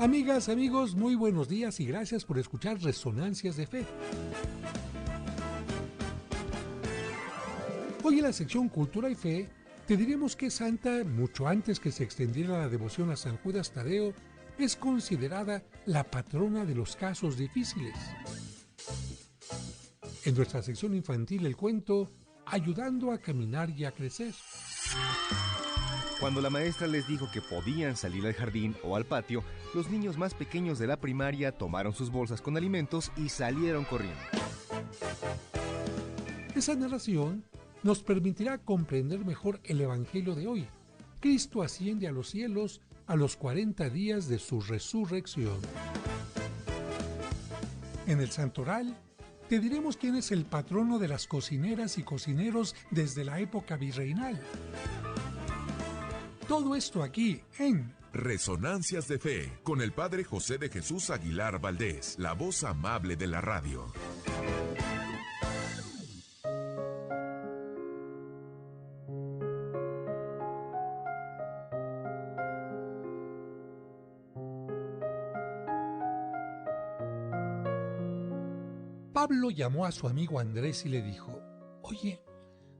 Amigas, amigos, muy buenos días y gracias por escuchar Resonancias de Fe. Hoy en la sección Cultura y Fe te diremos que Santa, mucho antes que se extendiera la devoción a San Judas Tadeo, es considerada la patrona de los casos difíciles. En nuestra sección infantil el cuento Ayudando a caminar y a crecer. Cuando la maestra les dijo que podían salir al jardín o al patio, los niños más pequeños de la primaria tomaron sus bolsas con alimentos y salieron corriendo. Esa narración nos permitirá comprender mejor el Evangelio de hoy. Cristo asciende a los cielos a los 40 días de su resurrección. En el Santoral te diremos quién es el patrono de las cocineras y cocineros desde la época virreinal. Todo esto aquí en Resonancias de Fe, con el Padre José de Jesús Aguilar Valdés, la voz amable de la radio. Pablo llamó a su amigo Andrés y le dijo: «Oye,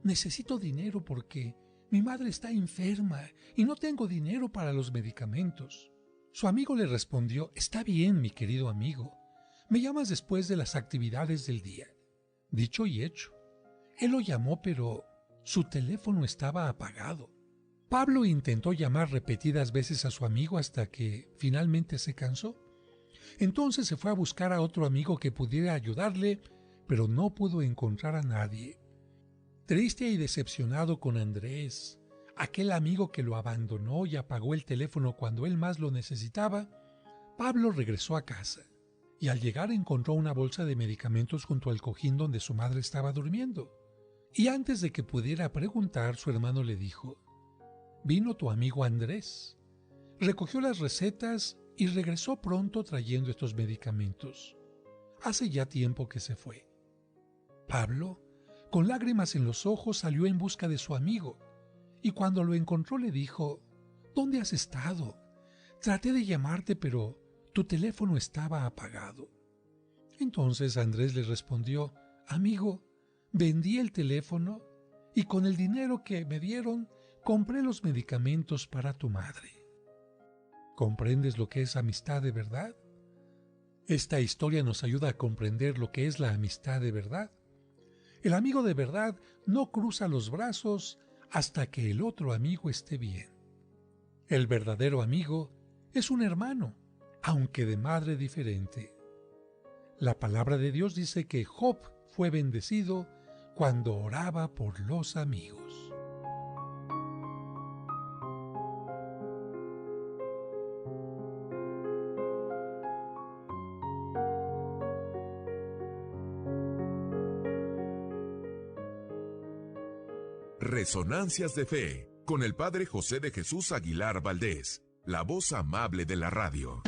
necesito dinero porque mi madre está enferma y no tengo dinero para los medicamentos». Su amigo le respondió: «Está bien, mi querido amigo. Me llamas después de las actividades del día». Dicho y hecho. Él lo llamó, pero su teléfono estaba apagado. Pablo intentó llamar repetidas veces a su amigo hasta que finalmente se cansó. Entonces se fue a buscar a otro amigo que pudiera ayudarle, pero no pudo encontrar a nadie. Triste y decepcionado con Andrés, aquel amigo que lo abandonó y apagó el teléfono cuando él más lo necesitaba, Pablo regresó a casa y al llegar encontró una bolsa de medicamentos junto al cojín donde su madre estaba durmiendo. Y antes de que pudiera preguntar, su hermano le dijo: «Vino tu amigo Andrés. Recogió las recetas y regresó pronto trayendo estos medicamentos. Hace ya tiempo que se fue». Pablo, con lágrimas en los ojos, salió en busca de su amigo, y cuando lo encontró le dijo: «¿Dónde has estado? Traté de llamarte, pero tu teléfono estaba apagado». Entonces Andrés le respondió: «Amigo, vendí el teléfono y con el dinero que me dieron compré los medicamentos para tu madre». ¿Comprendes lo que es amistad de verdad? Esta historia nos ayuda a comprender lo que es la amistad de verdad. El amigo de verdad no cruza los brazos hasta que el otro amigo esté bien. El verdadero amigo es un hermano, aunque de madre diferente. La palabra de Dios dice que Job fue bendecido cuando oraba por los amigos. Resonancias de Fe, con el Padre José de Jesús Aguilar Valdés, la voz amable de la radio.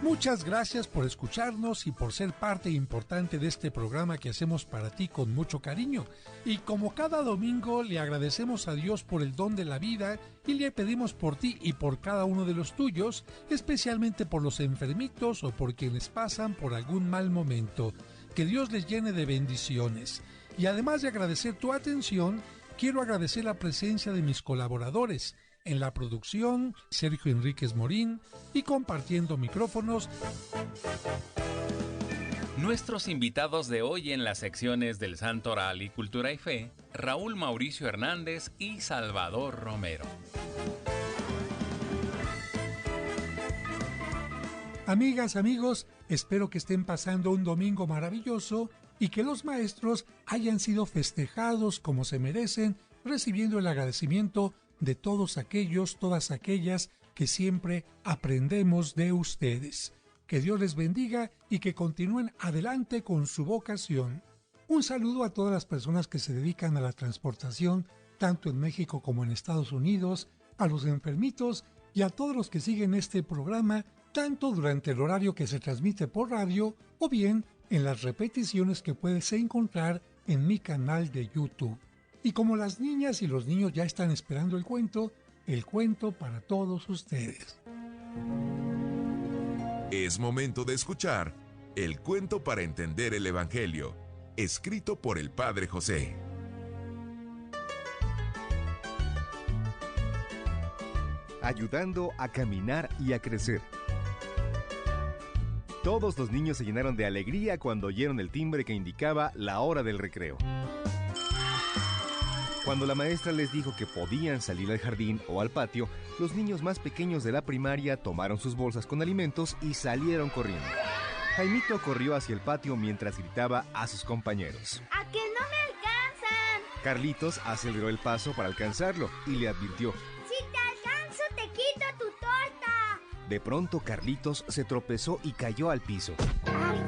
Muchas gracias por escucharnos y por ser parte importante de este programa que hacemos para ti con mucho cariño. Y como cada domingo le agradecemos a Dios por el don de la vida y le pedimos por ti y por cada uno de los tuyos, especialmente por los enfermitos o por quienes pasan por algún mal momento. Que Dios les llene de bendiciones. Y además de agradecer tu atención, quiero agradecer la presencia de mis colaboradores. En la producción, Sergio Enríquez Morín, y compartiendo micrófonos, nuestros invitados de hoy en las secciones del Santo Oral y Cultura y Fe, Raúl Mauricio Hernández y Salvador Romero. Amigas, amigos, espero que estén pasando un domingo maravilloso y que los maestros hayan sido festejados como se merecen, recibiendo el agradecimiento de todos aquellos, todas aquellas que siempre aprendemos de ustedes. Que Dios les bendiga y que continúen adelante con su vocación. Un saludo a todas las personas que se dedican a la transportación, tanto en México como en Estados Unidos, a los enfermitos y a todos los que siguen este programa, tanto durante el horario que se transmite por radio o bien en las repeticiones que puedes encontrar en mi canal de YouTube. Y como las niñas y los niños ya están esperando el cuento para todos ustedes. Es momento de escuchar el cuento para entender el Evangelio, escrito por el Padre José. Ayudando a caminar y a crecer. Todos los niños se llenaron de alegría cuando oyeron el timbre que indicaba la hora del recreo. Cuando la maestra les dijo que podían salir al jardín o al patio, los niños más pequeños de la primaria tomaron sus bolsas con alimentos y salieron corriendo. Jaimito corrió hacia el patio mientras gritaba a sus compañeros. ¡A que no me alcanzan! Carlitos aceleró el paso para alcanzarlo y le advirtió. ¡Si te alcanzo, te quito tu torta! De pronto Carlitos se tropezó y cayó al piso. ¡Ay!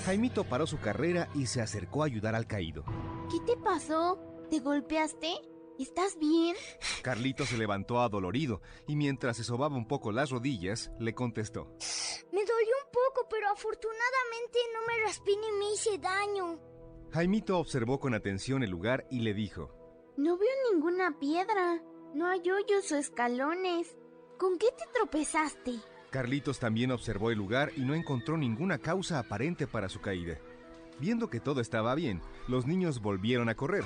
Jaimito paró su carrera y se acercó a ayudar al caído. ¿Qué te pasó? ¿Te golpeaste? ¿Estás bien? Carlitos se levantó adolorido y mientras se sobaba un poco las rodillas, le contestó. Me dolió un poco, pero afortunadamente no me raspé ni me hice daño. Jaimito observó con atención el lugar y le dijo. No veo ninguna piedra. No hay hoyos o escalones. ¿Con qué te tropezaste? Carlitos también observó el lugar y no encontró ninguna causa aparente para su caída. Viendo que todo estaba bien, los niños volvieron a correr.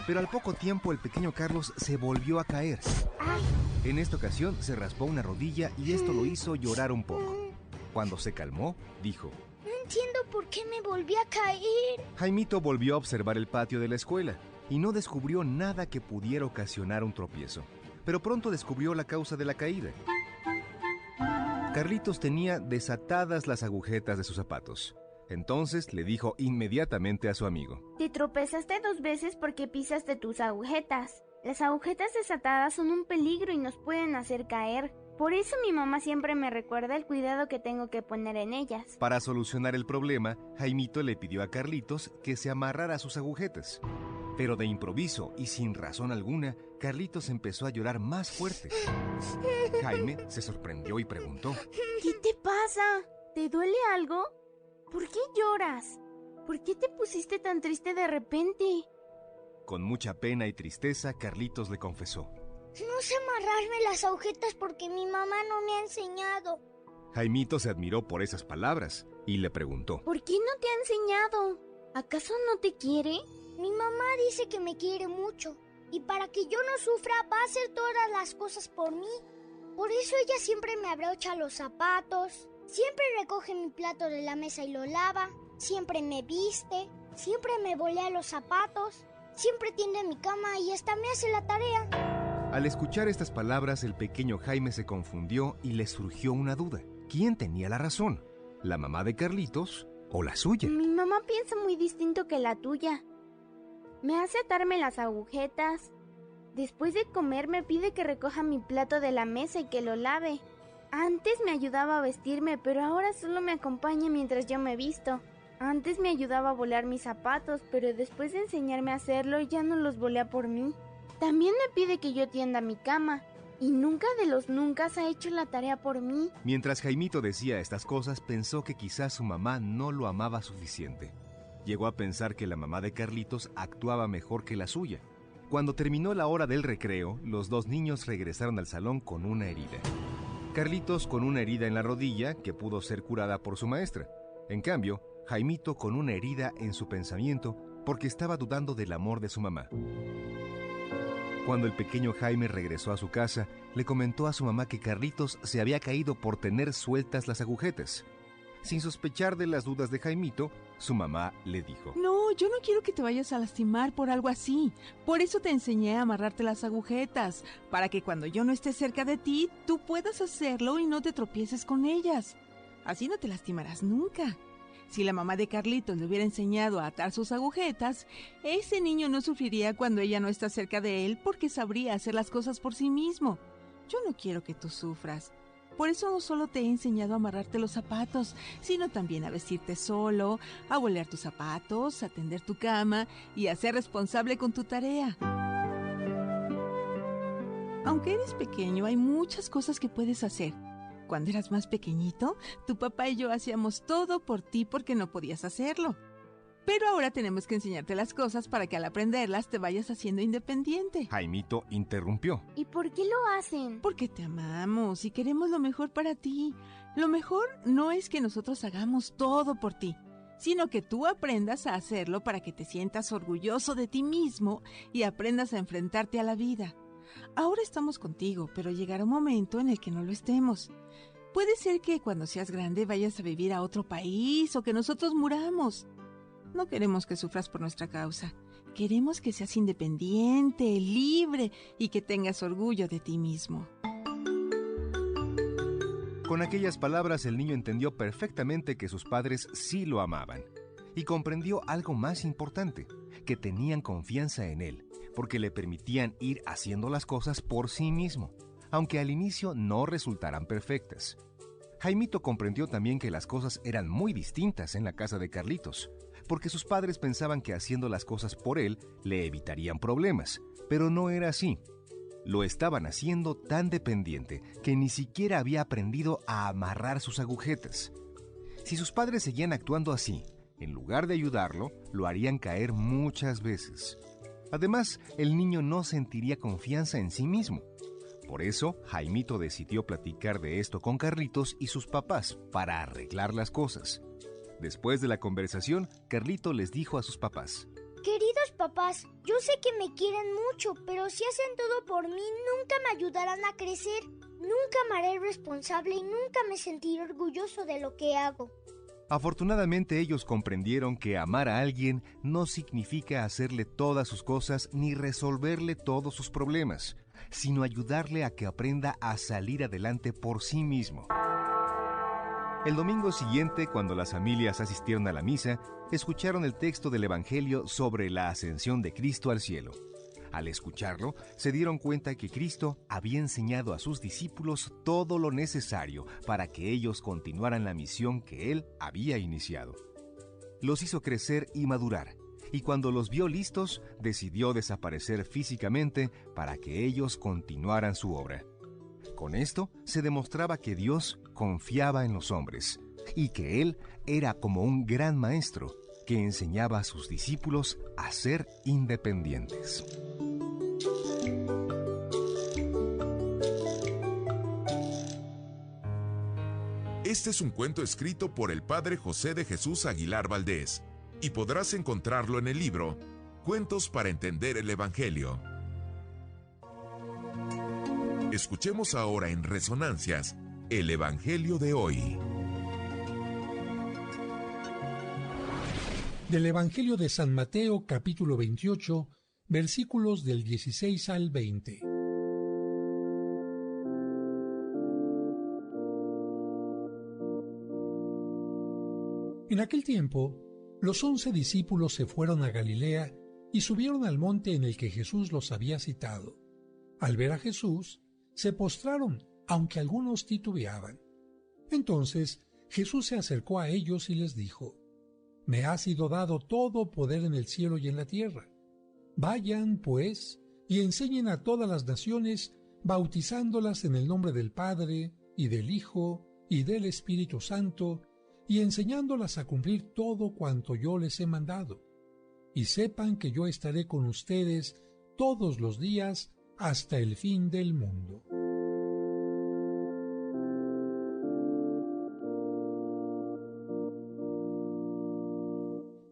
Pero al poco tiempo el pequeño Carlos se volvió a caer. ¡Ay! En esta ocasión se raspó una rodilla y esto lo hizo llorar un poco. Cuando se calmó, dijo. No entiendo por qué me volví a caer. Jaimito volvió a observar el patio de la escuela y no descubrió nada que pudiera ocasionar un tropiezo. Pero pronto descubrió la causa de la caída. Carlitos tenía desatadas las agujetas de sus zapatos. Entonces le dijo inmediatamente a su amigo. Te tropezaste 2 veces porque pisaste tus agujetas. Las agujetas desatadas son un peligro y nos pueden hacer caer. Por eso mi mamá siempre me recuerda el cuidado que tengo que poner en ellas. Para solucionar el problema, Jaimito le pidió a Carlitos que se amarrara sus agujetas. Pero de improviso y sin razón alguna, Carlitos empezó a llorar más fuerte. Jaime se sorprendió y preguntó. ¿Qué te pasa? ¿Te duele algo? ¿Por qué lloras? ¿Por qué te pusiste tan triste de repente? Con mucha pena y tristeza, Carlitos le confesó. No sé amarrarme las agujetas porque mi mamá no me ha enseñado. Jaimito se admiró por esas palabras y le preguntó. ¿Por qué no te ha enseñado? ¿Acaso no te quiere? Mi mamá dice que me quiere mucho y para que yo no sufra va a hacer todas las cosas por mí. Por eso ella siempre me abrocha los zapatos, siempre recoge mi plato de la mesa y lo lava, siempre me viste, siempre me volea los zapatos, siempre tiende mi cama y hasta me hace la tarea. Al escuchar estas palabras, el pequeño Jaime se confundió y le surgió una duda. ¿Quién tenía la razón? ¿La mamá de Carlitos o la suya? Mi mamá piensa muy distinto que la tuya. Me hace atarme las agujetas. Después de comer me pide que recoja mi plato de la mesa y que lo lave. Antes me ayudaba a vestirme, pero ahora solo me acompaña mientras yo me visto. Antes me ayudaba a volar mis zapatos, pero después de enseñarme a hacerlo ya no los volea por mí. También me pide que yo tienda mi cama. Y nunca de los nunca ha hecho la tarea por mí. Mientras Jaimito decía estas cosas, pensó que quizás su mamá no lo amaba suficiente. Llegó a pensar que la mamá de Carlitos actuaba mejor que la suya. Cuando terminó la hora del recreo, los 2 niños regresaron al salón con una herida. Carlitos con una herida en la rodilla que pudo ser curada por su maestra. En cambio, Jaimito con una herida en su pensamiento porque estaba dudando del amor de su mamá. Cuando el pequeño Jaime regresó a su casa, le comentó a su mamá que Carlitos se había caído por tener sueltas las agujetas. Sin sospechar de las dudas de Jaimito, su mamá le dijo. No, yo no quiero que te vayas a lastimar por algo así. Por eso te enseñé a amarrarte las agujetas, para que cuando yo no esté cerca de ti, tú puedas hacerlo y no te tropieces con ellas. Así no te lastimarás nunca. Si la mamá de Carlitos le hubiera enseñado a atar sus agujetas, ese niño no sufriría cuando ella no está cerca de él porque sabría hacer las cosas por sí mismo. Yo no quiero que tú sufras. Por eso no solo te he enseñado a amarrarte los zapatos, sino también a vestirte solo, a bolear tus zapatos, a tender tu cama y a ser responsable con tu tarea. Aunque eres pequeño, hay muchas cosas que puedes hacer. Cuando eras más pequeñito, tu papá y yo hacíamos todo por ti porque no podías hacerlo. Pero ahora tenemos que enseñarte las cosas para que al aprenderlas te vayas haciendo independiente. Jaimito interrumpió. ¿Y por qué lo hacen? Porque te amamos y queremos lo mejor para ti. Lo mejor no es que nosotros hagamos todo por ti, sino que tú aprendas a hacerlo para que te sientas orgulloso de ti mismo y aprendas a enfrentarte a la vida. Ahora estamos contigo, pero llegará un momento en el que no lo estemos. Puede ser que cuando seas grande vayas a vivir a otro país o que nosotros muramos. No queremos que sufras por nuestra causa. Queremos que seas independiente, libre y que tengas orgullo de ti mismo. Con aquellas palabras el niño entendió perfectamente que sus padres sí lo amaban y comprendió algo más importante, que tenían confianza en él, porque le permitían ir haciendo las cosas por sí mismo, aunque al inicio no resultaran perfectas. Jaimito comprendió también que las cosas eran muy distintas en la casa de Carlitos, porque sus padres pensaban que haciendo las cosas por él le evitarían problemas, pero no era así. Lo estaban haciendo tan dependiente que ni siquiera había aprendido a amarrar sus agujetas. Si sus padres seguían actuando así, en lugar de ayudarlo, lo harían caer muchas veces. Además, el niño no sentiría confianza en sí mismo. Por eso, Jaimito decidió platicar de esto con Carlitos y sus papás para arreglar las cosas. Después de la conversación, Carlito les dijo a sus papás: Queridos papás, yo sé que me quieren mucho, pero si hacen todo por mí, nunca me ayudarán a crecer. Nunca me haré responsable y nunca me sentiré orgulloso de lo que hago. Afortunadamente ellos comprendieron que amar a alguien no significa hacerle todas sus cosas ni resolverle todos sus problemas, sino ayudarle a que aprenda a salir adelante por sí mismo. El domingo siguiente, cuando las familias asistieron a la misa, escucharon el texto del Evangelio sobre la ascensión de Cristo al cielo. Al escucharlo, se dieron cuenta que Cristo había enseñado a sus discípulos todo lo necesario para que ellos continuaran la misión que Él había iniciado. Los hizo crecer y madurar, y cuando los vio listos, decidió desaparecer físicamente para que ellos continuaran su obra. Con esto se demostraba que Dios confiaba en los hombres y que Él era como un gran maestro que enseñaba a sus discípulos a ser independientes. Este es un cuento escrito por el padre José de Jesús Aguilar Valdés y podrás encontrarlo en el libro Cuentos para entender el Evangelio. Escuchemos ahora en Resonancias el Evangelio de hoy. Del Evangelio de San Mateo, capítulo 28, versículos del 16 al 20. En aquel tiempo, los 11 discípulos se fueron a Galilea y subieron al monte en el que Jesús los había citado. Al ver a Jesús, se postraron, aunque algunos titubeaban. Entonces Jesús se acercó a ellos y les dijo: Me ha sido dado todo poder en el cielo y en la tierra. Vayan, pues, y enseñen a todas las naciones, bautizándolas en el nombre del Padre, y del Hijo, y del Espíritu Santo, y enseñándolas a cumplir todo cuanto yo les he mandado. Y sepan que yo estaré con ustedes todos los días hasta el fin del mundo.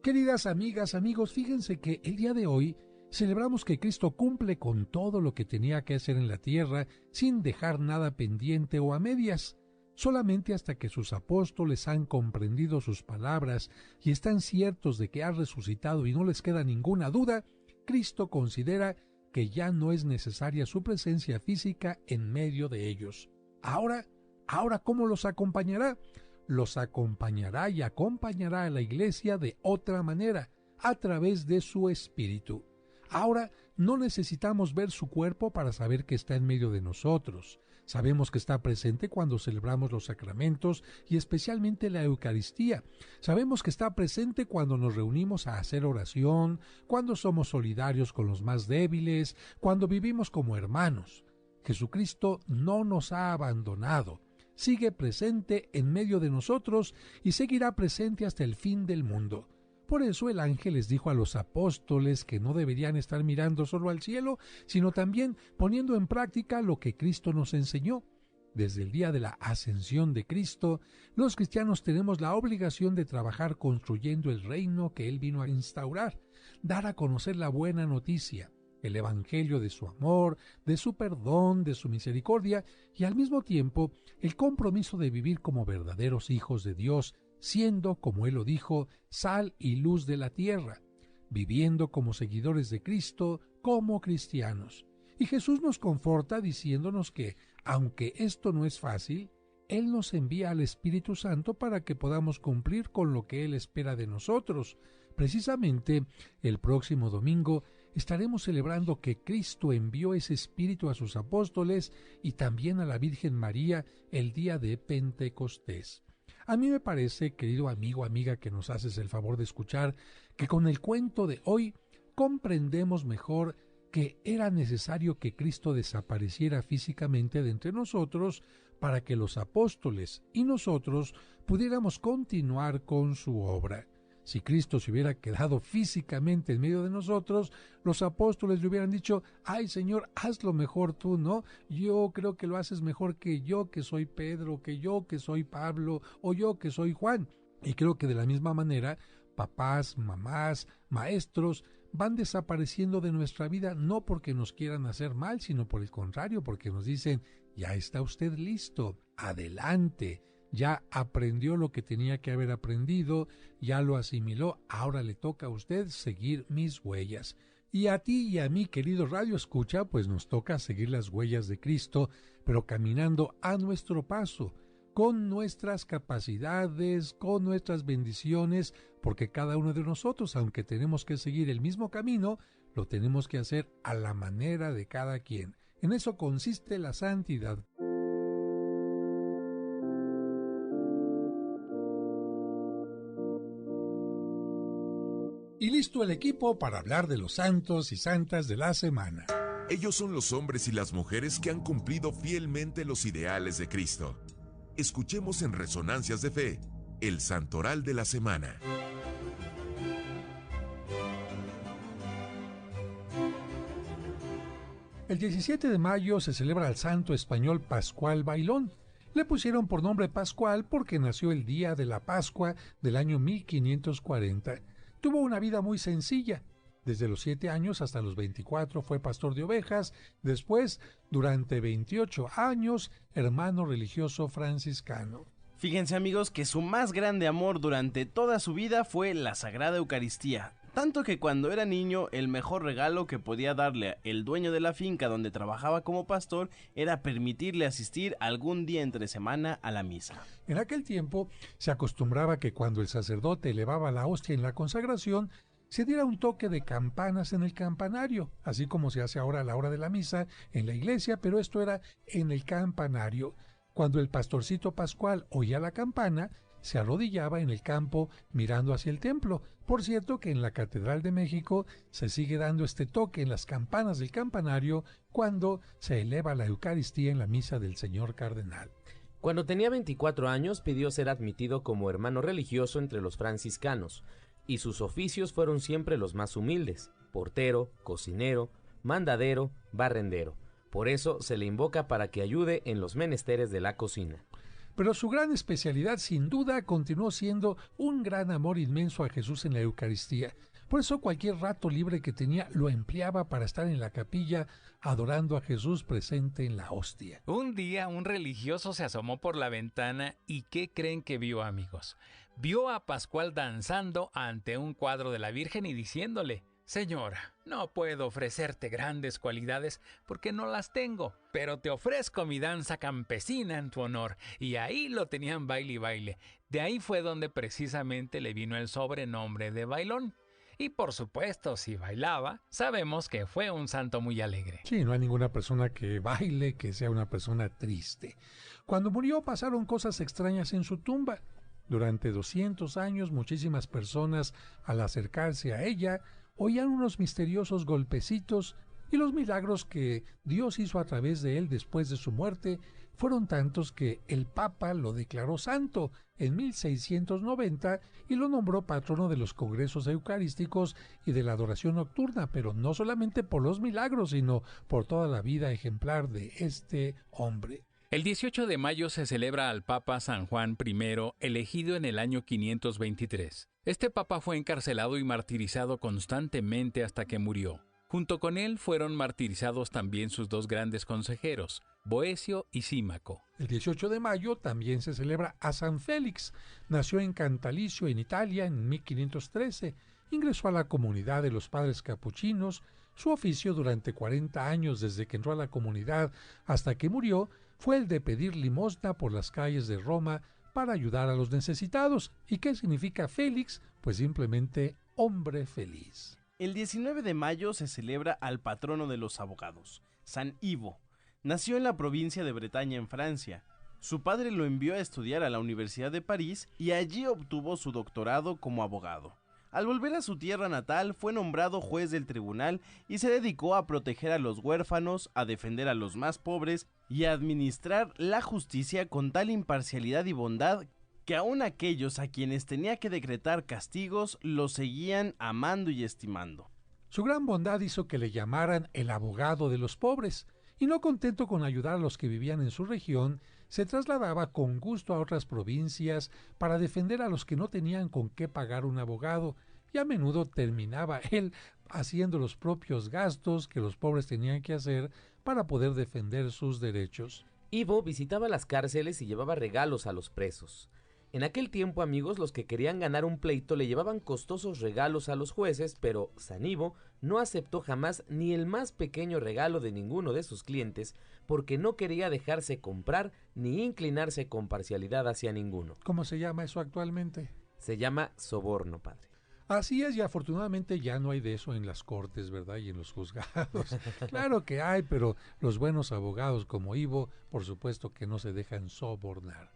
Queridas amigas, amigos, fíjense que el día de hoy celebramos que Cristo cumple con todo lo que tenía que hacer en la tierra sin dejar nada pendiente o a medias. Solamente hasta que sus apóstoles han comprendido sus palabras y están ciertos de que ha resucitado y no les queda ninguna duda, Cristo considera que ya no es necesaria su presencia física en medio de ellos. Ahora, ¿cómo los acompañará? Los acompañará y acompañará a la iglesia de otra manera, a través de su Espíritu. Ahora no necesitamos ver su cuerpo para saber que está en medio de nosotros. Sabemos que está presente cuando celebramos los sacramentos y especialmente la Eucaristía. Sabemos que está presente cuando nos reunimos a hacer oración, cuando somos solidarios con los más débiles, cuando vivimos como hermanos. Jesucristo no nos ha abandonado. Sigue presente en medio de nosotros y seguirá presente hasta el fin del mundo. Por eso el ángel les dijo a los apóstoles que no deberían estar mirando solo al cielo, sino también poniendo en práctica lo que Cristo nos enseñó. Desde el día de la ascensión de Cristo, los cristianos tenemos la obligación de trabajar construyendo el reino que Él vino a instaurar, dar a conocer la buena noticia, el evangelio de su amor, de su perdón, de su misericordia y al mismo tiempo el compromiso de vivir como verdaderos hijos de Dios, siendo, como Él lo dijo, sal y luz de la tierra, viviendo como seguidores de Cristo, como cristianos. Y Jesús nos conforta diciéndonos que, aunque esto no es fácil, Él nos envía al Espíritu Santo para que podamos cumplir con lo que Él espera de nosotros. Precisamente, el próximo domingo estaremos celebrando que Cristo envió ese Espíritu a sus apóstoles y también a la Virgen María el día de Pentecostés. A mí me parece, querido amigo, amiga, que nos haces el favor de escuchar, que con el cuento de hoy comprendemos mejor que era necesario que Cristo desapareciera físicamente de entre nosotros para que los apóstoles y nosotros pudiéramos continuar con su obra. Si Cristo se hubiera quedado físicamente en medio de nosotros, los apóstoles le hubieran dicho: ay, Señor, hazlo mejor tú, ¿no? Yo creo que lo haces mejor que yo, que soy Pedro, que yo, que soy Pablo, o yo, que soy Juan. Y creo que de la misma manera, papás, mamás, maestros, van desapareciendo de nuestra vida no porque nos quieran hacer mal, sino por el contrario, porque nos dicen: ya está usted listo, adelante. Ya aprendió lo que tenía que haber aprendido, ya lo asimiló, ahora le toca a usted seguir mis huellas. Y a ti y a mí, querido Radio Escucha, pues nos toca seguir las huellas de Cristo, pero caminando a nuestro paso, con nuestras capacidades, con nuestras bendiciones, porque cada uno de nosotros, aunque tenemos que seguir el mismo camino, lo tenemos que hacer a la manera de cada quien. En eso consiste la santidad. Y listo el equipo para hablar de los santos y santas de la semana. Ellos son los hombres y las mujeres que han cumplido fielmente los ideales de Cristo. Escuchemos en Resonancias de Fe, el Santoral de la Semana. El 17 de mayo se celebra el santo español Pascual Bailón. Le pusieron por nombre Pascual porque nació el día de la Pascua del año 1540. Tuvo una vida muy sencilla. Desde los 7 años hasta los 24 fue pastor de ovejas, después, durante 28 años, hermano religioso franciscano. Fíjense, amigos, que su más grande amor durante toda su vida fue la Sagrada Eucaristía. Tanto que cuando era niño, el mejor regalo que podía darle el dueño de la finca donde trabajaba como pastor era permitirle asistir algún día entre semana a la misa. En aquel tiempo se acostumbraba que cuando el sacerdote elevaba la hostia en la consagración, se diera un toque de campanas en el campanario, así como se hace ahora a la hora de la misa en la iglesia, pero esto era en el campanario. Cuando el pastorcito Pascual oía la campana, se arrodillaba en el campo mirando hacia el templo. Por cierto que en la Catedral de México se sigue dando este toque en las campanas del campanario cuando se eleva la Eucaristía en la misa del Señor Cardenal. Cuando tenía 24 años pidió ser admitido como hermano religioso entre los franciscanos, y sus oficios fueron siempre los más humildes: portero, cocinero, mandadero, barrendero. Por eso se le invoca para que ayude en los menesteres de la cocina. Pero su gran especialidad, sin duda, continuó siendo un gran amor inmenso a Jesús en la Eucaristía. Por eso cualquier rato libre que tenía lo empleaba para estar en la capilla adorando a Jesús presente en la hostia. Un día un religioso se asomó por la ventana y ¿qué creen que vio, amigos? Vio a Pascual danzando ante un cuadro de la Virgen y diciéndole: Señora, no puedo ofrecerte grandes cualidades porque no las tengo, pero te ofrezco mi danza campesina en tu honor. Y ahí lo tenían baile y baile. De ahí fue donde precisamente le vino el sobrenombre de Bailón. Y por supuesto, si bailaba, sabemos que fue un santo muy alegre. Sí, no hay ninguna persona que baile que sea una persona triste. Cuando murió pasaron cosas extrañas en su tumba. Durante 200 años muchísimas personas, al acercarse a ella, oían unos misteriosos golpecitos y los milagros que Dios hizo a través de él después de su muerte fueron tantos que el Papa lo declaró santo en 1690 y lo nombró patrono de los congresos eucarísticos y de la adoración nocturna, pero no solamente por los milagros, sino por toda la vida ejemplar de este hombre. El 18 de mayo se celebra al Papa San Juan I, elegido en el año 523. Este papa fue encarcelado y martirizado constantemente hasta que murió. Junto con él fueron martirizados también sus dos grandes consejeros, Boecio y Símaco. El 18 de mayo también se celebra a San Félix. Nació en Cantalicio, en Italia, en 1513. Ingresó a la comunidad de los padres capuchinos. Su oficio durante 40 años, desde que entró a la comunidad hasta que murió, fue el de pedir limosna por las calles de Roma para ayudar a los necesitados. ¿Y qué significa Félix? Pues simplemente hombre feliz. El 19 de mayo se celebra al patrono de los abogados, San Ivo. Nació en la provincia de Bretaña, en Francia. Su padre lo envió a estudiar a la Universidad de París y allí obtuvo su doctorado como abogado. Al volver a su tierra natal, fue nombrado juez del tribunal y se dedicó a proteger a los huérfanos, a defender a los más pobres y a administrar la justicia con tal imparcialidad y bondad que aun aquellos a quienes tenía que decretar castigos los seguían amando y estimando. Su gran bondad hizo que le llamaran el abogado de los pobres, y no contento con ayudar a los que vivían en su región, se trasladaba con gusto a otras provincias para defender a los que no tenían con qué pagar un abogado, y a menudo terminaba él haciendo los propios gastos que los pobres tenían que hacer para poder defender sus derechos. Ivo visitaba las cárceles y llevaba regalos a los presos. En aquel tiempo, amigos, los que querían ganar un pleito le llevaban costosos regalos a los jueces, pero San Ivo no aceptó jamás ni el más pequeño regalo de ninguno de sus clientes porque no quería dejarse comprar ni inclinarse con parcialidad hacia ninguno. ¿Cómo se llama eso actualmente? Se llama soborno, padre. Así es, y afortunadamente ya no hay de eso en las cortes, ¿verdad? Y en los juzgados. Claro que hay, pero los buenos abogados como Ivo, por supuesto que no se dejan sobornar.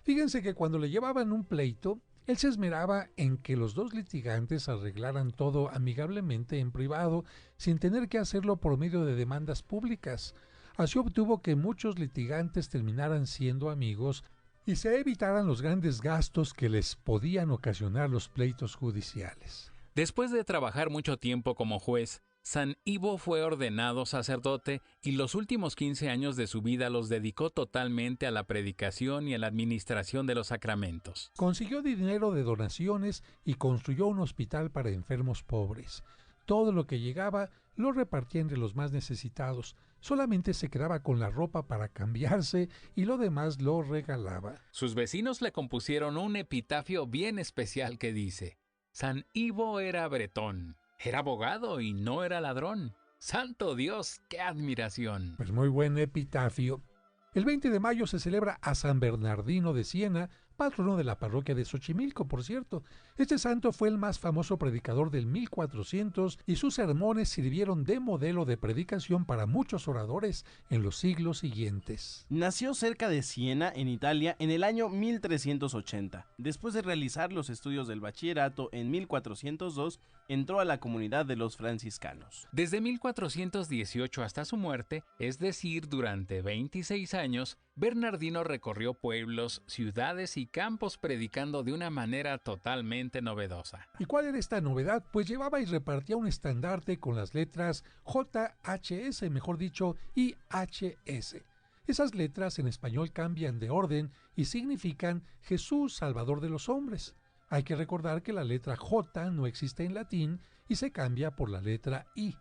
Fíjense que cuando le llevaban un pleito, él se esmeraba en que los dos litigantes arreglaran todo amigablemente en privado, sin tener que hacerlo por medio de demandas públicas. Así obtuvo que muchos litigantes terminaran siendo amigos y se evitaran los grandes gastos que les podían ocasionar los pleitos judiciales. Después de trabajar mucho tiempo como juez, San Ivo fue ordenado sacerdote y los últimos 15 años de su vida los dedicó totalmente a la predicación y a la administración de los sacramentos. Consiguió dinero de donaciones y construyó un hospital para enfermos pobres. Todo lo que llegaba lo repartía entre los más necesitados. Solamente se quedaba con la ropa para cambiarse y lo demás lo regalaba. Sus vecinos le compusieron un epitafio bien especial que dice: San Ivo era bretón. Era abogado y no era ladrón. ¡Santo Dios, qué admiración! Pues muy buen epitafio. El 20 de mayo se celebra a San Bernardino de Siena, patrono de la parroquia de Xochimilco, por cierto. Este santo fue el más famoso predicador del 1400 y sus sermones sirvieron de modelo de predicación para muchos oradores en los siglos siguientes. Nació cerca de Siena, en Italia, en el año 1380. Después de realizar los estudios del bachillerato en 1402, entró a la comunidad de los franciscanos. Desde 1418 hasta su muerte, es decir, durante 26 años, Bernardino recorrió pueblos, ciudades y campos predicando de una manera totalmente novedosa. ¿Y cuál era esta novedad? Pues llevaba y repartía un estandarte con las letras JHS, mejor dicho, IHS. Esas letras en español cambian de orden y significan Jesús, Salvador de los hombres. Hay que recordar que la letra J no existe en latín y se cambia por la letra I.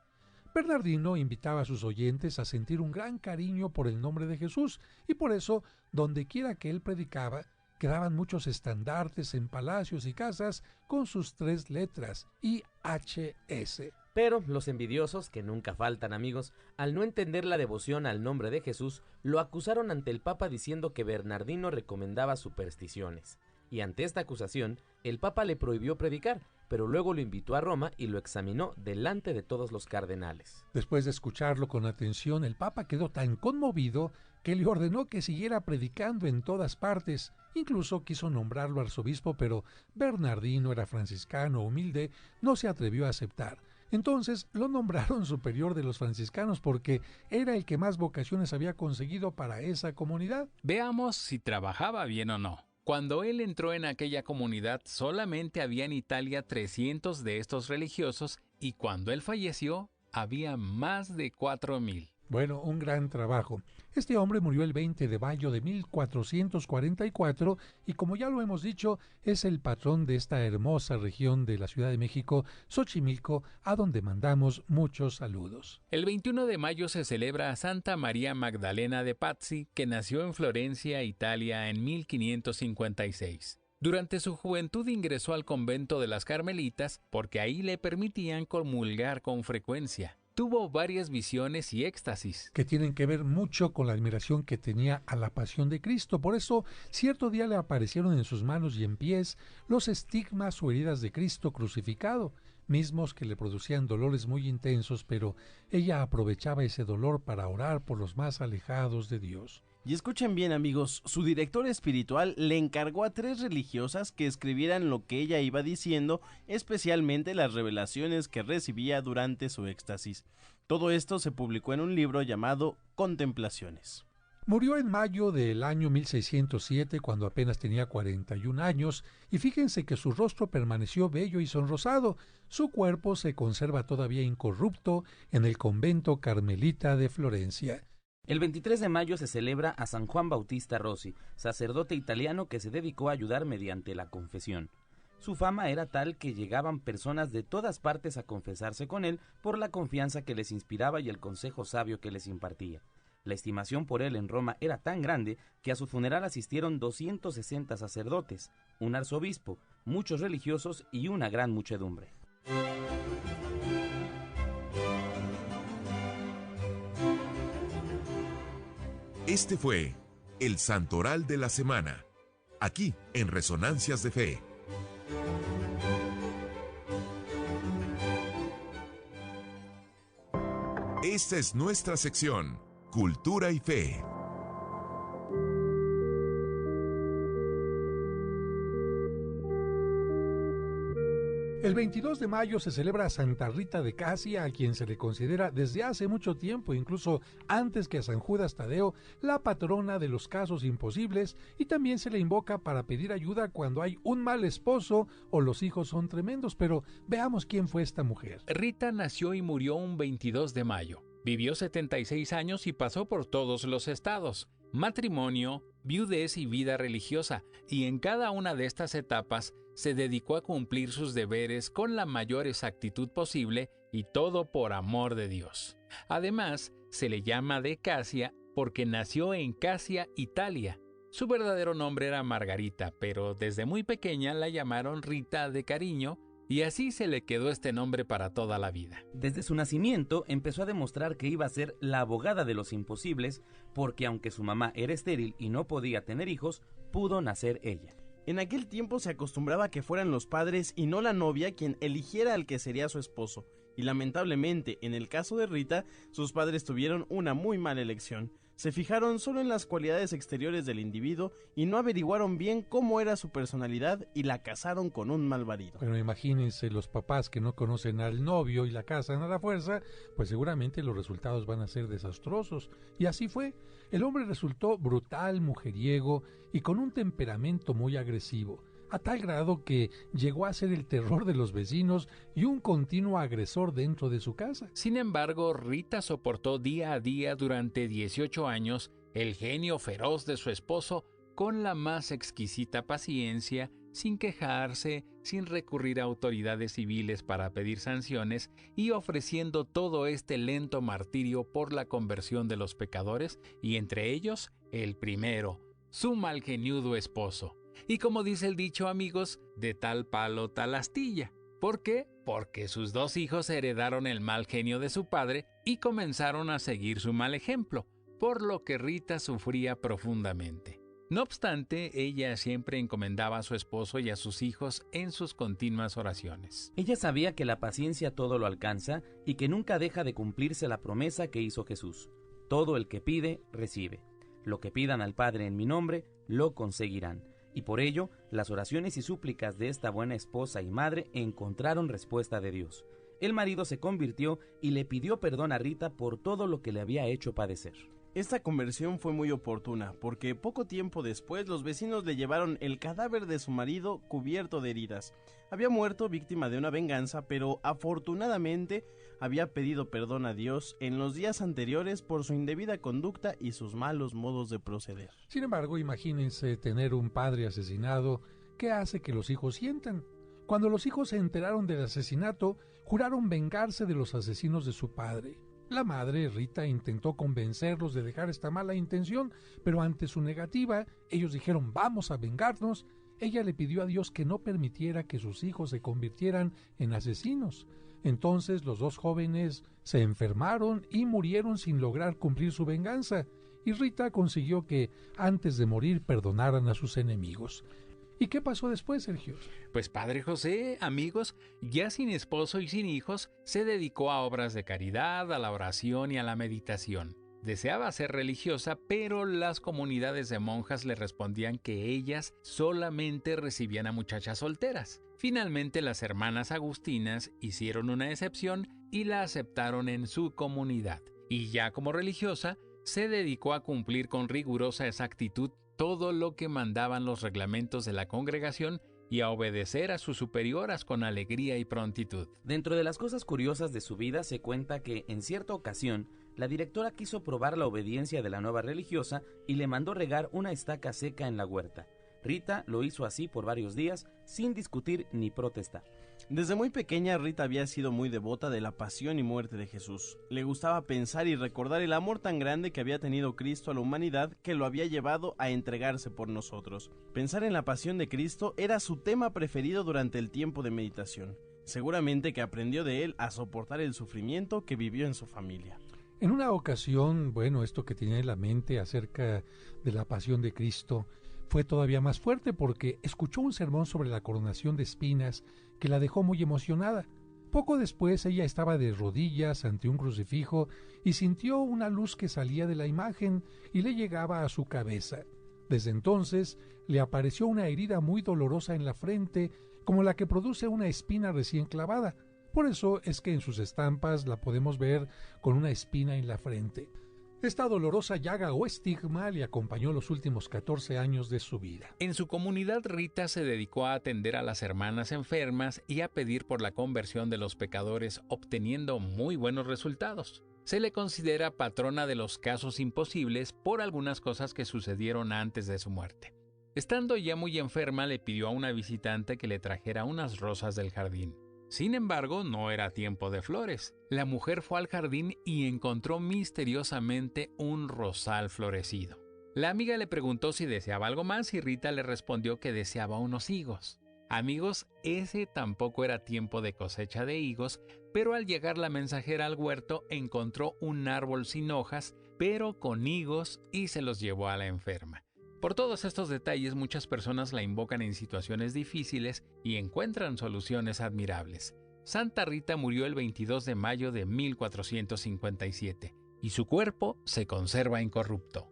Bernardino invitaba a sus oyentes a sentir un gran cariño por el nombre de Jesús y por eso, donde quiera que él predicaba, quedaban muchos estandartes en palacios y casas con sus 3 letras, IHS. Pero los envidiosos, que nunca faltan, amigos, al no entender la devoción al nombre de Jesús, lo acusaron ante el Papa diciendo que Bernardino recomendaba supersticiones. Y ante esta acusación, el Papa le prohibió predicar, pero luego lo invitó a Roma y lo examinó delante de todos los cardenales. Después de escucharlo con atención, el Papa quedó tan conmovido que le ordenó que siguiera predicando en todas partes. Incluso quiso nombrarlo arzobispo, pero Bernardino era franciscano humilde, no se atrevió a aceptar. Entonces lo nombraron superior de los franciscanos porque era el que más vocaciones había conseguido para esa comunidad. Veamos si trabajaba bien o no. Cuando él entró en aquella comunidad, solamente había en Italia 300 de estos religiosos y cuando él falleció, había más de 4,000. Bueno, un gran trabajo. Este hombre murió el 20 de mayo de 1444 y como ya lo hemos dicho, es el patrón de esta hermosa región de la Ciudad de México, Xochimilco, a donde mandamos muchos saludos. El 21 de mayo se celebra a Santa María Magdalena de Pazzi, que nació en Florencia, Italia, en 1556. Durante su juventud ingresó al convento de las Carmelitas porque ahí le permitían comulgar con frecuencia. Tuvo varias visiones y éxtasis, que tienen que ver mucho con la admiración que tenía a la pasión de Cristo. Por eso, cierto día le aparecieron en sus manos y en pies los estigmas o heridas de Cristo crucificado, mismos que le producían dolores muy intensos, pero ella aprovechaba ese dolor para orar por los más alejados de Dios. Y escuchen bien, amigos, su director espiritual le encargó a 3 religiosas que escribieran lo que ella iba diciendo, especialmente las revelaciones que recibía durante su éxtasis. Todo esto se publicó en un libro llamado Contemplaciones. Murió en mayo del año 1607, cuando apenas tenía 41 años, y fíjense que su rostro permaneció bello y sonrosado. Su cuerpo se conserva todavía incorrupto en el convento carmelita de Florencia. El 23 de mayo se celebra a San Juan Bautista Rossi, sacerdote italiano que se dedicó a ayudar mediante la confesión. Su fama era tal que llegaban personas de todas partes a confesarse con él por la confianza que les inspiraba y el consejo sabio que les impartía. La estimación por él en Roma era tan grande que a su funeral asistieron 260 sacerdotes, un arzobispo, muchos religiosos y una gran muchedumbre. Este fue el Santoral de la Semana, aquí en Resonancias de Fe. Esta es nuestra sección, Cultura y Fe. El 22 de mayo se celebra a Santa Rita de Casia, a quien se le considera desde hace mucho tiempo, incluso antes que a San Judas Tadeo, la patrona de los casos imposibles, y también se le invoca para pedir ayuda cuando hay un mal esposo o los hijos son tremendos. Pero veamos quién fue esta mujer. Rita nació y murió un 22 de mayo. Vivió 76 años y pasó por todos los estados: matrimonio, viudez y vida religiosa, y en cada una de estas etapas se dedicó a cumplir sus deberes con la mayor exactitud posible y todo por amor de Dios. Además, se le llama de Casia porque nació en Casia, Italia. Su verdadero nombre era Margarita, pero desde muy pequeña la llamaron Rita de cariño y así se le quedó este nombre para toda la vida. Desde su nacimiento empezó a demostrar que iba a ser la abogada de los imposibles porque aunque su mamá era estéril y no podía tener hijos, pudo nacer ella. En aquel tiempo se acostumbraba a que fueran los padres y no la novia quien eligiera al que sería su esposo, y lamentablemente, en el caso de Rita, sus padres tuvieron una muy mala elección. Se fijaron solo en las cualidades exteriores del individuo y no averiguaron bien cómo era su personalidad y la casaron con un mal marido. Bueno, imagínense los papás que no conocen al novio y la casan a la fuerza, pues seguramente los resultados van a ser desastrosos. Y así fue. El hombre resultó brutal, mujeriego y con un temperamento muy agresivo, a tal grado que llegó a ser el terror de los vecinos y un continuo agresor dentro de su casa. Sin embargo, Rita soportó día a día durante 18 años el genio feroz de su esposo con la más exquisita paciencia, sin quejarse, sin recurrir a autoridades civiles para pedir sanciones y ofreciendo todo este lento martirio por la conversión de los pecadores y entre ellos el primero, su malgeniudo esposo. Y como dice el dicho, amigos, de tal palo tal astilla. ¿Por qué? Porque sus 2 hijos heredaron el mal genio de su padre y comenzaron a seguir su mal ejemplo, por lo que Rita sufría profundamente. No obstante, ella siempre encomendaba a su esposo y a sus hijos en sus continuas oraciones. Ella sabía que la paciencia todo lo alcanza y que nunca deja de cumplirse la promesa que hizo Jesús. Todo el que pide, recibe. Lo que pidan al Padre en mi nombre, lo conseguirán. Y por ello, las oraciones y súplicas de esta buena esposa y madre encontraron respuesta de Dios. el marido se convirtió y le pidió perdón a Rita por todo lo que le había hecho padecer. Esta conversión fue muy oportuna, porque poco tiempo después los vecinos le llevaron el cadáver de su marido cubierto de heridas. Había muerto víctima de una venganza, pero afortunadamente había pedido perdón a Dios en los días anteriores por su indebida conducta y sus malos modos de proceder. Sin embargo, imagínense tener un padre asesinado. ¿Qué hace que los hijos sientan? Cuando los hijos se enteraron del asesinato, juraron vengarse de los asesinos de su padre. La madre, Rita, intentó convencerlos de dejar esta mala intención, pero ante su negativa, ellos dijeron: vamos a vengarnos. Ella le pidió a Dios que no permitiera que sus hijos se convirtieran en asesinos. Entonces los dos jóvenes se enfermaron y murieron sin lograr cumplir su venganza, y Rita consiguió que antes de morir perdonaran a sus enemigos. ¿Y qué pasó después, Sergio? Pues Padre José, amigos, ya sin esposo y sin hijos, se dedicó a obras de caridad, a la oración y a la meditación. Deseaba ser religiosa, pero las comunidades de monjas le respondían que ellas solamente recibían a muchachas solteras. Finalmente, las hermanas agustinas hicieron una excepción y la aceptaron en su comunidad. Y ya como religiosa, se dedicó a cumplir con rigurosa exactitud todo lo que mandaban los reglamentos de la congregación y a obedecer a sus superioras con alegría y prontitud. Dentro de las cosas curiosas de su vida se cuenta que, en cierta ocasión, la directora quiso probar la obediencia de la nueva religiosa y le mandó regar una estaca seca en la huerta. Rita lo hizo así por varios días, sin discutir ni protestar. Desde muy pequeña, Rita había sido muy devota de la pasión y muerte de Jesús. Le gustaba pensar y recordar el amor tan grande que había tenido Cristo a la humanidad, que lo había llevado a entregarse por nosotros. Pensar en la pasión de Cristo era su tema preferido durante el tiempo de meditación. Seguramente que aprendió de él a soportar el sufrimiento que vivió en su familia. En una ocasión, esto que tenía en la mente acerca de la pasión de Cristo fue todavía más fuerte, porque escuchó un sermón sobre la coronación de espinas que la dejó muy emocionada. Poco después ella estaba de rodillas ante un crucifijo y sintió una luz que salía de la imagen y le llegaba a su cabeza. Desde entonces le apareció una herida muy dolorosa en la frente, como la que produce una espina recién clavada. Por eso es que en sus estampas la podemos ver con una espina en la frente. Esta dolorosa llaga o estigma le acompañó los últimos 14 años de su vida. En su comunidad, Rita se dedicó a atender a las hermanas enfermas y a pedir por la conversión de los pecadores, obteniendo muy buenos resultados. Se le considera patrona de los casos imposibles por algunas cosas que sucedieron antes de su muerte. Estando ya muy enferma, le pidió a una visitante que le trajera unas rosas del jardín. Sin embargo, no era tiempo de flores. La mujer fue al jardín y encontró misteriosamente un rosal florecido. La amiga le preguntó si deseaba algo más y Rita le respondió que deseaba unos higos. Amigos, ese tampoco era tiempo de cosecha de higos, pero al llegar la mensajera al huerto encontró un árbol sin hojas, pero con higos, y se los llevó a la enferma. Por todos estos detalles, muchas personas la invocan en situaciones difíciles y encuentran soluciones admirables. Santa Rita murió el 22 de mayo de 1457 y su cuerpo se conserva incorrupto.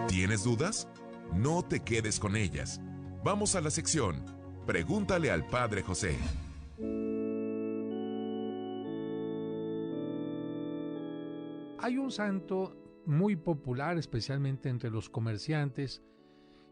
¿Tienes dudas? No te quedes con ellas. Vamos a la sección Pregúntale al Padre José. Hay un santo muy popular, especialmente entre los comerciantes,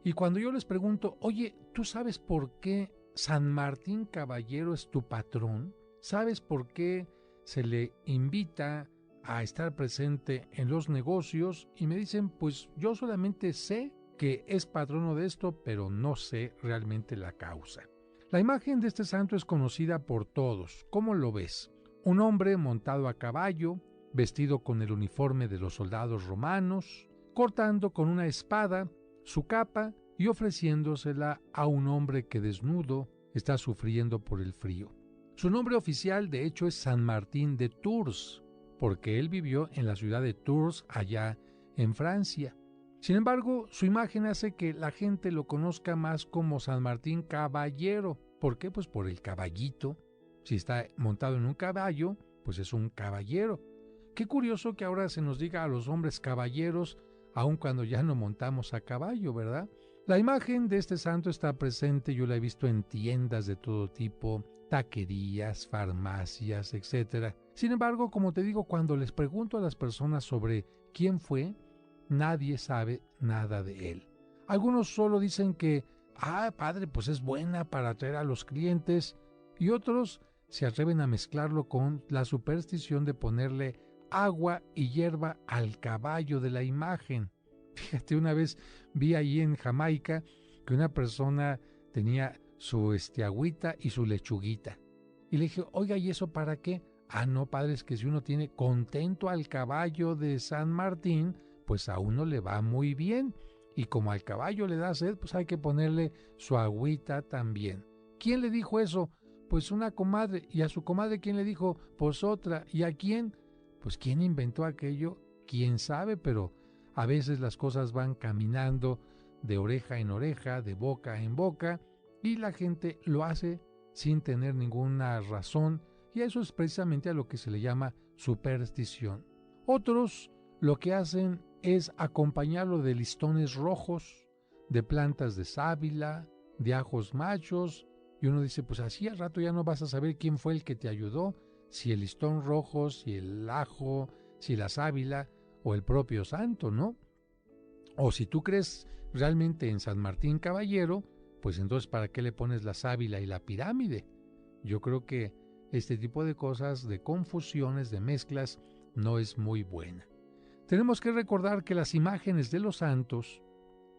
y cuando yo les pregunto: oye, ¿tú sabes por qué San Martín Caballero es tu patrón? ¿Sabes por qué se le invita a estar presente en los negocios? Y me dicen: pues yo solamente sé que es patrono de esto, pero no sé realmente la causa. La imagen de este santo es conocida por todos. ¿Cómo lo ves? Un hombre montado a caballo, vestido con el uniforme de los soldados romanos, cortando con una espada su capa y ofreciéndosela a un hombre que desnudo está sufriendo por el frío. Su nombre oficial, de hecho, es San Martín de Tours, porque él vivió en la ciudad de Tours, allá en Francia. Sin embargo, su imagen hace que la gente lo conozca más como San Martín Caballero. ¿Por qué? Pues por el caballito. Si está montado en un caballo, pues es un caballero. Qué curioso que ahora se nos diga a los hombres caballeros aun cuando ya no montamos a caballo, ¿verdad? La imagen de este santo está presente, yo la he visto en tiendas de todo tipo, taquerías, farmacias, etc. Sin embargo, como te digo, cuando les pregunto a las personas sobre quién fue, nadie sabe nada de él. Algunos solo dicen que, padre, pues es buena para atraer a los clientes, y otros se atreven a mezclarlo con la superstición de ponerle agua y hierba al caballo de la imagen. Fíjate, una vez vi ahí en Jamaica que una persona tenía su agüita y su lechuguita. Y le dije, oiga, ¿y eso para qué? No, padre, es que si uno tiene contento al caballo de San Martín, pues a uno le va muy bien. Y como al caballo le da sed, pues hay que ponerle su agüita también. ¿Quién le dijo eso? Pues una comadre. ¿Y a su comadre quién le dijo? Pues otra. ¿Y a quién? Pues ¿quién inventó aquello? ¿Quién sabe? Pero a veces las cosas van caminando de oreja en oreja, de boca en boca, y la gente lo hace sin tener ninguna razón, y eso es precisamente a lo que se le llama superstición. Otros lo que hacen es acompañarlo de listones rojos, de plantas de sábila, de ajos machos, y uno dice, pues así al rato ya no vas a saber quién fue el que te ayudó, si el listón rojo, si el ajo, si la sábila o el propio santo, ¿no? O si tú crees realmente en San Martín Caballero, pues entonces ¿para qué le pones la sábila y la pirámide? Yo creo que este tipo de cosas, de confusiones, de mezclas, no es muy buena. Tenemos que recordar que las imágenes de los santos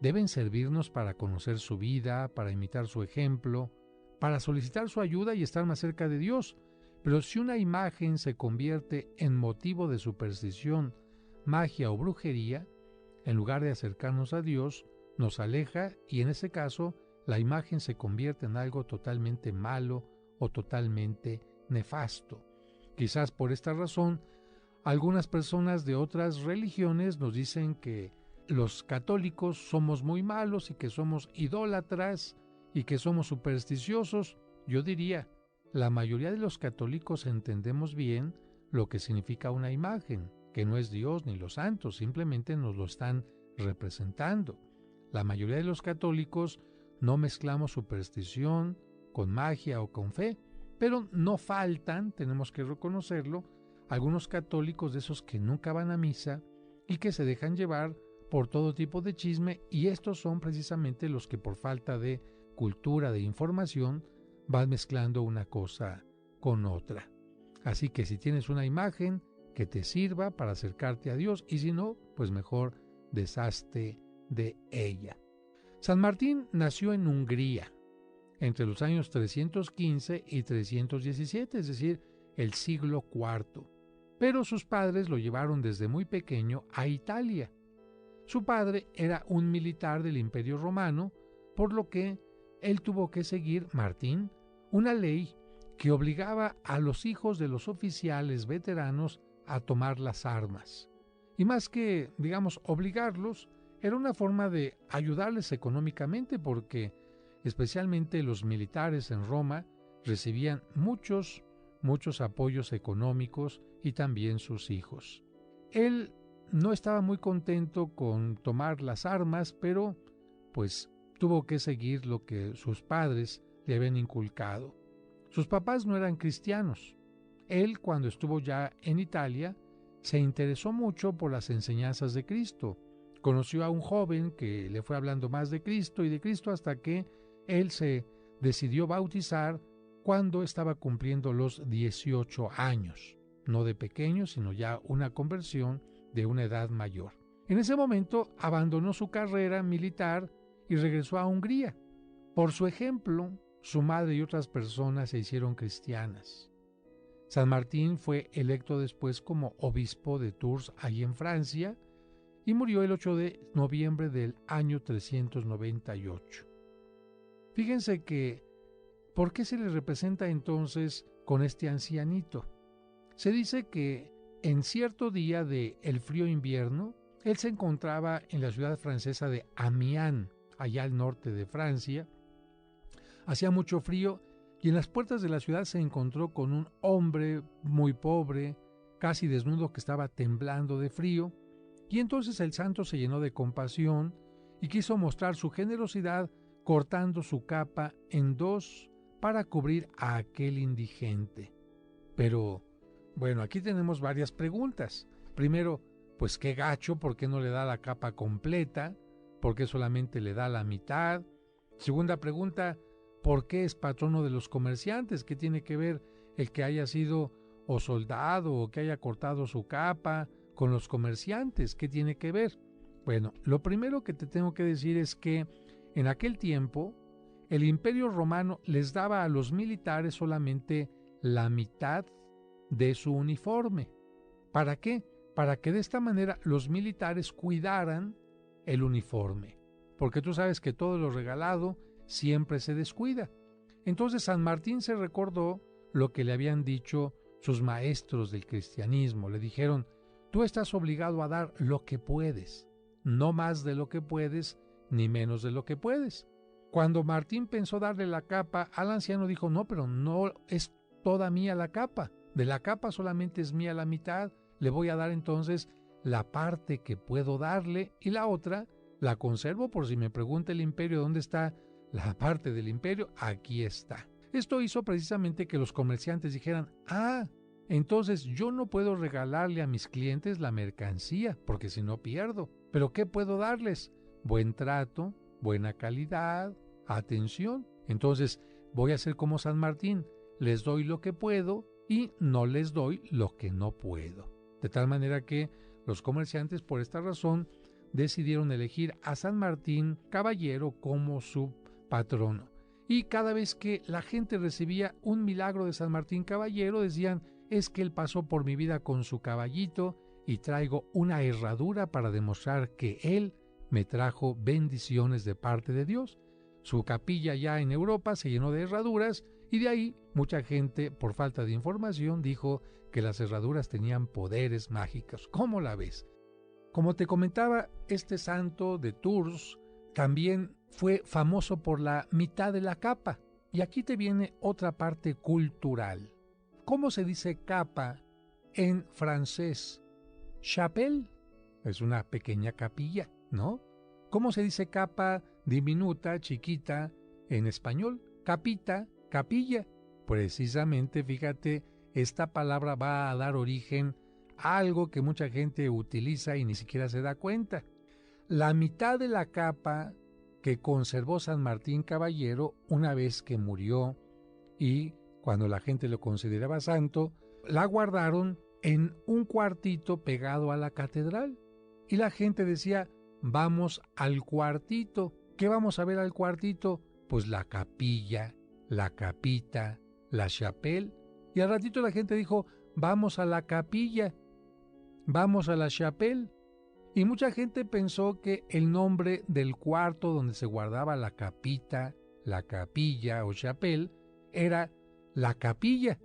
deben servirnos para conocer su vida, para imitar su ejemplo, para solicitar su ayuda y estar más cerca de Dios. Pero si una imagen se convierte en motivo de superstición, magia o brujería, en lugar de acercarnos a Dios, nos aleja y en ese caso la imagen se convierte en algo totalmente malo o totalmente nefasto. Quizás por esta razón, algunas personas de otras religiones nos dicen que los católicos somos muy malos y que somos idólatras y que somos supersticiosos. Yo diría, la mayoría de los católicos entendemos bien lo que significa una imagen, que no es Dios ni los santos, simplemente nos lo están representando. La mayoría de los católicos no mezclamos superstición con magia o con fe, pero no faltan, tenemos que reconocerlo, algunos católicos de esos que nunca van a misa y que se dejan llevar por todo tipo de chisme, y estos son precisamente los que por falta de cultura, de información, van mezclando una cosa con otra. Así que si tienes una imagen que te sirva para acercarte a Dios, y si no, pues mejor deshazte de ella. San Martín nació en Hungría entre los años 315 y 317, es decir, el siglo IV. Pero sus padres lo llevaron desde muy pequeño a Italia. Su padre era un militar del Imperio Romano, por lo que él tuvo que seguir, Martín, una ley que obligaba a los hijos de los oficiales veteranos a tomar las armas. Y más que, digamos, obligarlos, era una forma de ayudarles económicamente, porque especialmente los militares en Roma recibían muchos apoyos económicos, y también sus hijos. Él no estaba muy contento con tomar las armas, pero pues tuvo que seguir lo que sus padres le habían inculcado. Sus papás no eran cristianos. Él, cuando estuvo ya en Italia, se interesó mucho por las enseñanzas de Cristo. Conoció a un joven que le fue hablando más de Cristo y de Cristo hasta que él se decidió bautizar cuando estaba cumpliendo los 18 años. No de pequeño, sino ya una conversión de una edad mayor. En ese momento abandonó su carrera militar y regresó a Hungría. Por su ejemplo, su madre y otras personas se hicieron cristianas. San Martín fue electo después como obispo de Tours, allí en Francia, y murió el 8 de noviembre del año 398. Fíjense que, ¿por qué se le representa entonces con este ancianito? Se dice que en cierto día del frío invierno, él se encontraba en la ciudad francesa de Amiens, allá al norte de Francia. Hacía mucho frío y en las puertas de la ciudad se encontró con un hombre muy pobre, casi desnudo, que estaba temblando de frío, Y entonces el santo se llenó de compasión y quiso mostrar su generosidad cortando su capa en dos para cubrir a aquel indigente. Pero, bueno, aquí tenemos varias preguntas. Primero, pues qué gacho, ¿por qué no le da la capa completa? ¿Por qué solamente le da la mitad? Segunda pregunta, ¿por qué es patrono de los comerciantes? ¿Qué tiene que ver el que haya sido o soldado o que haya cortado su capa con los comerciantes? ¿Qué tiene que ver? Bueno, lo primero que te tengo que decir es que en aquel tiempo el Imperio Romano les daba a los militares solamente la mitad de su uniforme. ¿Para qué? Para que de esta manera los militares cuidaran el uniforme. Porque tú sabes que todo lo regalado siempre se descuida. Entonces San Martín se recordó lo que le habían dicho sus maestros del cristianismo. Le dijeron, tú estás obligado a dar lo que puedes, no más de lo que puedes, ni menos de lo que puedes. Cuando Martín pensó darle la capa, al anciano dijo, no, pero no es toda mía la capa. De la capa solamente es mía la mitad. Le voy a dar entonces la parte que puedo darle y la otra la conservo por si me pregunta el imperio dónde está la parte del imperio. Aquí está. Esto hizo precisamente que los comerciantes dijeran, entonces yo no puedo regalarle a mis clientes la mercancía porque si no pierdo. ¿Pero qué puedo darles? Buen trato, buena calidad, atención. Entonces voy a hacer como San Martín, les doy lo que puedo y no les doy lo que no puedo. De tal manera que los comerciantes por esta razón decidieron elegir a San Martín Caballero como su patrono. Y cada vez que la gente recibía un milagro de San Martín Caballero decían, es que él pasó por mi vida con su caballito y traigo una herradura para demostrar que él me trajo bendiciones de parte de Dios. Su capilla ya en Europa se llenó de herraduras y de ahí mucha gente, por falta de información, dijo que las herraduras tenían poderes mágicos. ¿Cómo la ves? Como te comentaba, este santo de Tours también fue famoso por la mitad de la capa. Y aquí te viene otra parte cultural. ¿Cómo se dice capa en francés? Chapelle es una pequeña capilla, ¿no? ¿Cómo se dice capa diminuta, chiquita en español? Capita, capilla. Precisamente, fíjate, esta palabra va a dar origen a algo que mucha gente utiliza y ni siquiera se da cuenta. La mitad de la capa que conservó San Martín Caballero una vez que murió y cuando la gente lo consideraba santo, la guardaron en un cuartito pegado a la catedral. Y la gente decía, vamos al cuartito. ¿Qué vamos a ver al cuartito? Pues la capilla, la capita, la chapelle. Y al ratito la gente dijo, vamos a la capilla, vamos a la chapelle. Y mucha gente pensó que el nombre del cuarto donde se guardaba la capita, la capilla o chapelle era la capilla.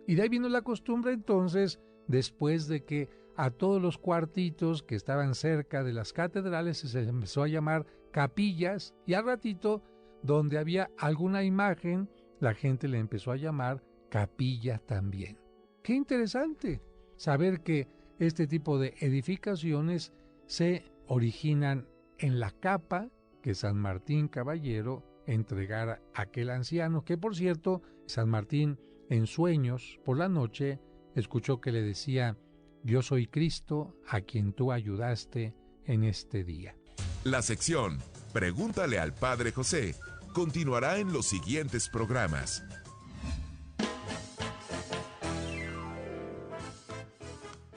Y de ahí vino la costumbre entonces, después de que a todos los cuartitos que estaban cerca de las catedrales se empezó a llamar capillas, y al ratito, donde había alguna imagen, la gente le empezó a llamar capilla también. ¡Qué interesante! Saber que este tipo de edificaciones se originan en la capa que San Martín Caballero entregara a aquel anciano, que por cierto, San Martín en sueños por la noche escuchó que le decía, yo soy Cristo a quien tú ayudaste en este día. La sección Pregúntale al Padre José continuará en los siguientes programas.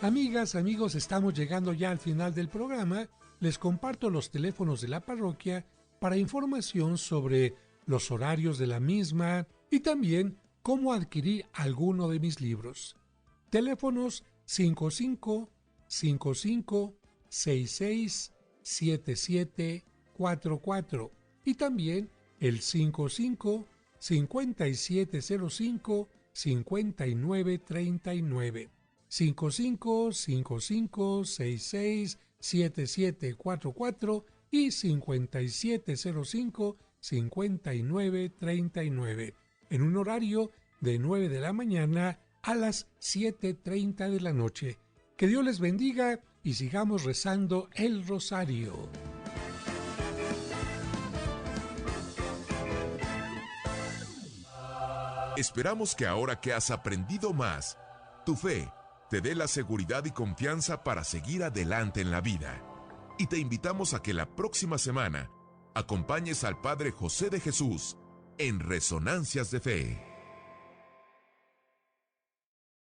Amigas, amigos, estamos llegando ya al final del programa. Les comparto los teléfonos de la parroquia para información sobre los horarios de la misma y también cómo adquirir alguno de mis libros. Teléfonos 55 55 66 77 44 y también el 55 5705 59 39. 55 55 66 77 44 y 5705 59 39, en un horario de 9 de la mañana a las 7:30 de la noche. Que Dios les bendiga y sigamos rezando el rosario. Esperamos que ahora que has aprendido más, tu fe te dé la seguridad y confianza para seguir adelante en la vida. Y te invitamos a que la próxima semana acompañes al Padre José de Jesús en Resonancias de Fe.